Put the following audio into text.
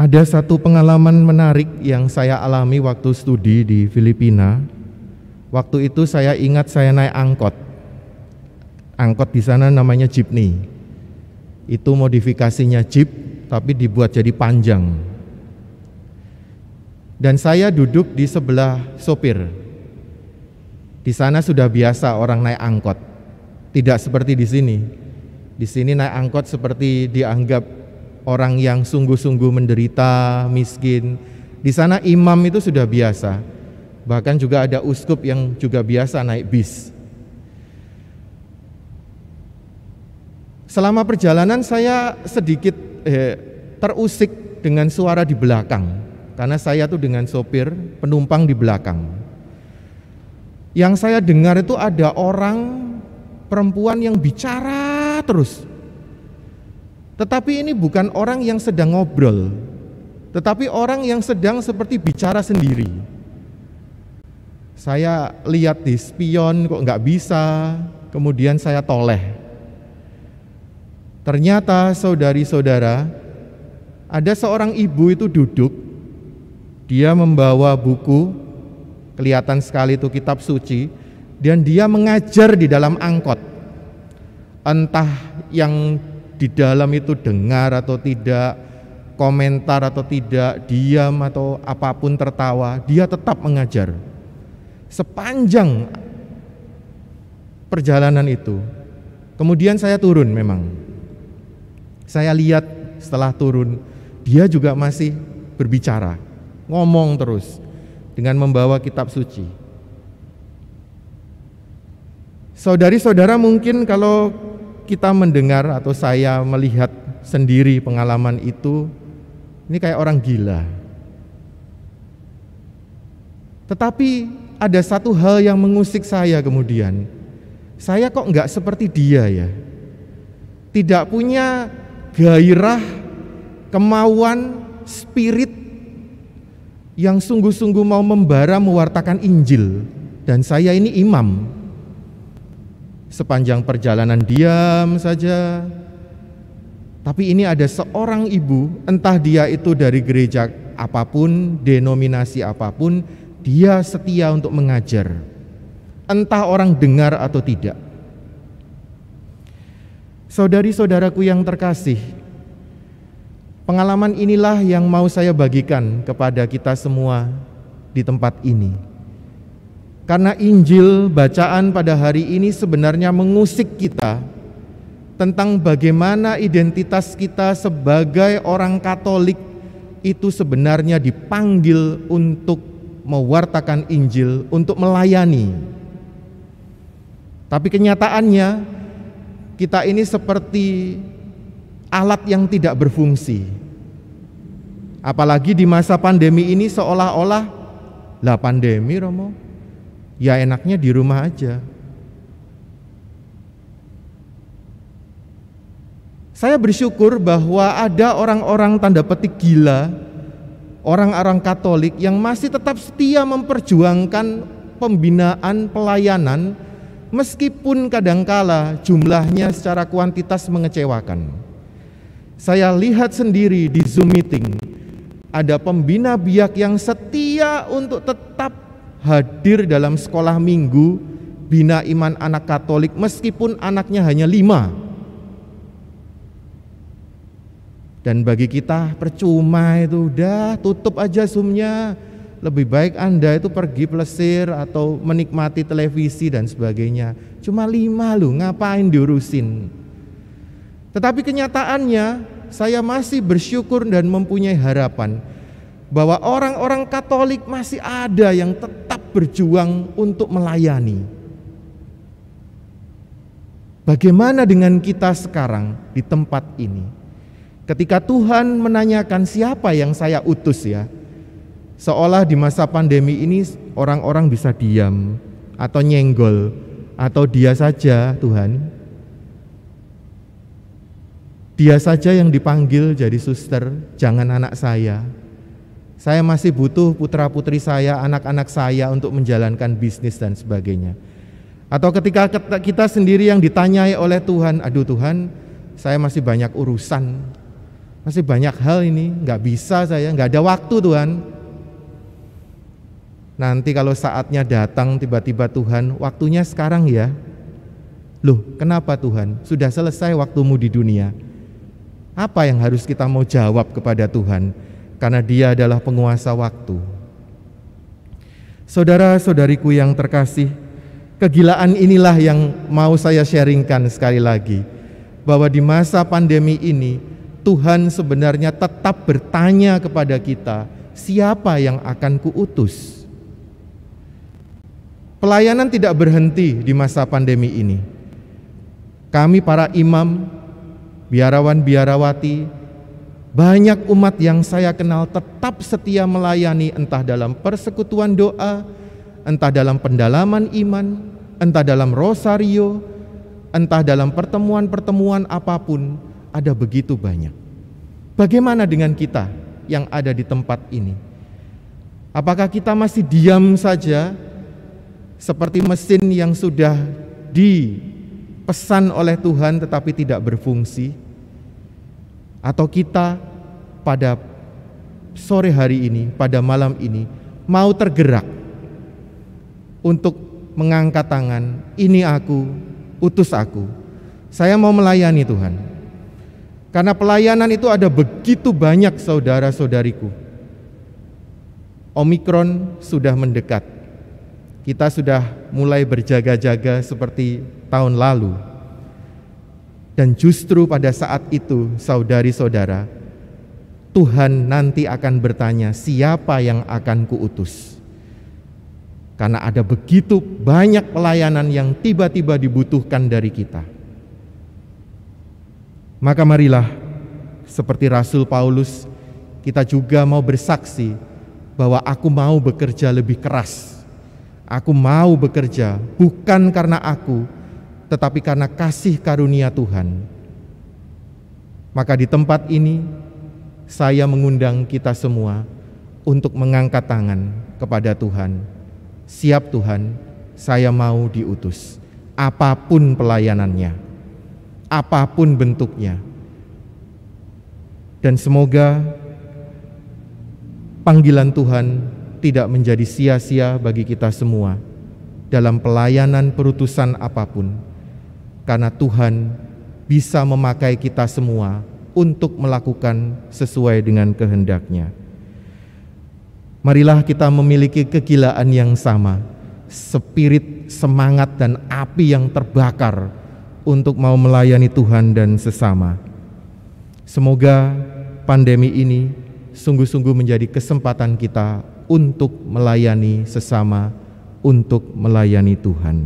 Ada satu pengalaman menarik yang saya alami waktu studi di Filipina. Waktu itu saya ingat saya naik angkot. Angkot di sana namanya jeepney. Itu modifikasinya jeep tapi dibuat jadi panjang. Dan saya duduk di sebelah sopir. Di sana sudah biasa orang naik angkot. Tidak seperti di sini. Di sini naik angkot seperti dianggap orang yang sungguh-sungguh menderita, miskin. Di sana imam itu sudah biasa. Bahkan juga ada uskup yang juga biasa naik bis. Selama perjalanan saya sedikit terusik dengan suara di belakang. Karena saya tuh dengan sopir, penumpang di belakang. Yang saya dengar itu ada orang perempuan yang bicara terus. Tetapi ini bukan orang yang sedang ngobrol, tetapi orang yang sedang seperti bicara sendiri. Saya lihat di spion kok nggak bisa, kemudian saya toleh. Ternyata saudari-saudara, ada seorang ibu itu duduk, dia membawa buku, kelihatan sekali itu kitab suci, dan dia mengajar di dalam angkot. Entah yang di dalam itu dengar atau tidak, komentar atau tidak, diam atau apapun tertawa, dia tetap mengajar. Sepanjang perjalanan itu. Kemudian saya turun memang. Saya lihat setelah turun, dia juga masih berbicara, ngomong terus dengan membawa kitab suci. Saudari-saudara, mungkin kalau kita mendengar atau saya melihat sendiri pengalaman itu, ini kayak orang gila. Tetapi ada satu hal yang mengusik saya kemudian. Saya kok enggak seperti dia ya? Tidak punya gairah, kemauan, spirit yang sungguh-sungguh mau membara mewartakan Injil. Dan saya ini imam. Sepanjang perjalanan diam saja. Tapi ini ada seorang ibu, entah dia itu dari gereja apapun, denominasi apapun, dia setia untuk mengajar. Entah orang dengar atau tidak. Saudari-saudaraku yang terkasih, pengalaman inilah yang mau saya bagikan kepada kita semua di tempat ini. Karena Injil bacaan pada hari ini sebenarnya mengusik kita tentang bagaimana identitas kita sebagai orang Katolik itu sebenarnya dipanggil untuk mewartakan Injil, untuk melayani. Tapi kenyataannya kita ini seperti alat yang tidak berfungsi. Apalagi di masa pandemi ini seolah-olah, lah pandemi Romo, ya enaknya di rumah aja. Saya bersyukur bahwa ada orang-orang tanda petik gila, orang-orang Katolik yang masih tetap setia memperjuangkan pembinaan pelayanan, meskipun kadangkala jumlahnya secara kuantitas mengecewakan. Saya lihat sendiri di Zoom meeting, ada pembina biak yang setia untuk tetap hadir dalam sekolah minggu bina iman anak Katolik meskipun anaknya hanya 5. Dan bagi kita percuma itu, udah tutup aja Zoom-nya. Lebih baik Anda itu pergi plesir atau menikmati televisi dan sebagainya. Cuma 5 loh, ngapain diurusin. Tetapi kenyataannya saya masih bersyukur dan mempunyai harapan bahwa orang-orang Katolik masih ada yang tetap berjuang untuk melayani. Bagaimana dengan kita sekarang di tempat ini? Ketika Tuhan menanyakan siapa yang saya utus ya, seolah di masa pandemi ini orang-orang bisa diam atau nyenggol atau dia saja Tuhan. Dia saja yang dipanggil jadi suster, jangan anak saya. Saya masih butuh putra-putri saya, anak-anak saya untuk menjalankan bisnis dan sebagainya. Atau ketika kita sendiri yang ditanyai oleh Tuhan, aduh Tuhan, saya masih banyak urusan. Masih banyak hal ini, nggak bisa saya, nggak ada waktu Tuhan. Nanti kalau saatnya datang tiba-tiba Tuhan, waktunya sekarang ya. Loh, kenapa Tuhan? Sudah selesai waktumu di dunia. Apa yang harus kita mau jawab kepada Tuhan? Karena Dia adalah penguasa waktu. Saudara-saudariku yang terkasih, kegilaan inilah yang mau saya sharingkan sekali lagi. Bahwa di masa pandemi ini, Tuhan sebenarnya tetap bertanya kepada kita, siapa yang akan kuutus? Pelayanan tidak berhenti di masa pandemi ini. Kami para imam, biarawan-biarawati, banyak umat yang saya kenal tetap setia melayani, entah dalam persekutuan doa, entah dalam pendalaman iman, entah dalam rosario, entah dalam pertemuan-pertemuan apapun. Ada begitu banyak. Bagaimana dengan kita yang ada di tempat ini? Apakah kita masih diam saja seperti mesin yang sudah dipesan oleh Tuhan tetapi tidak berfungsi? Atau kita pada sore hari ini, pada malam ini mau tergerak untuk mengangkat tangan, ini aku, utus aku. Saya mau melayani Tuhan. Karena pelayanan itu ada begitu banyak saudara-saudariku. Omikron sudah mendekat. Kita sudah mulai berjaga-jaga seperti tahun lalu. Dan justru pada saat itu, saudari-saudara, Tuhan nanti akan bertanya, siapa yang akan kuutus? Karena ada begitu banyak pelayanan yang tiba-tiba dibutuhkan dari kita. Maka marilah, seperti Rasul Paulus, kita juga mau bersaksi bahwa aku mau bekerja lebih keras. Aku mau bekerja bukan karena aku, tetapi karena kasih karunia Tuhan. Maka di tempat ini, saya mengundang kita semua untuk mengangkat tangan kepada Tuhan. Siap Tuhan, saya mau diutus. Apapun pelayanannya, apapun bentuknya. Dan semoga panggilan Tuhan tidak menjadi sia-sia bagi kita semua dalam pelayanan perutusan apapun, karena Tuhan bisa memakai kita semua untuk melakukan sesuai dengan kehendak-Nya. Marilah kita memiliki kegilaan yang sama, spirit, semangat, dan api yang terbakar untuk mau melayani Tuhan dan sesama. Semoga pandemi ini sungguh-sungguh menjadi kesempatan kita untuk melayani sesama, untuk melayani Tuhan.